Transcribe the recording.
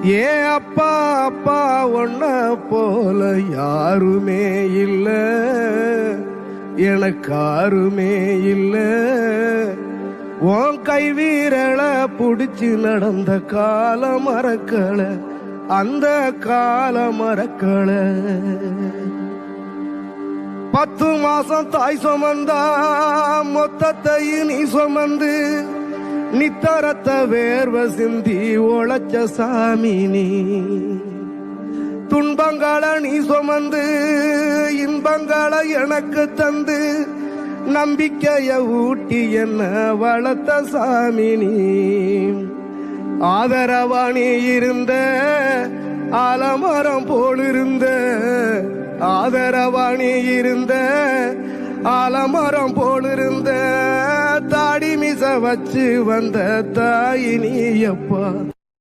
ஏ அப்பா அப்பா ஒன்ன போல யாருமே இல்ல, எனக்காருமே இல்ல. உன் கை வீரல புடிச்சு நடந்த கால மறக்கல, அந்த கால மறக்கல. 10 மாசம் தாய் சுமந்தா மொத்தத்தையும் நீ சுமந்து நித்தரத்த வேர்வ சிந்தி ஒளச்ச சாமி நீ. துன்பங்களை நீ சுமந்து இன்பங்களை எனக்கு தந்து நம்பிக்கைய ஊட்டி என்ன வளர்த்த சாமி நீ. ஆதரவா நீ இருந்த ஆலமரம் போலிருந்த, ஆதரவா நீ இருந்த ஆலமரம் போலிருந்த, தாடி மிச வச்சு வந்த தாயினி அப்பா.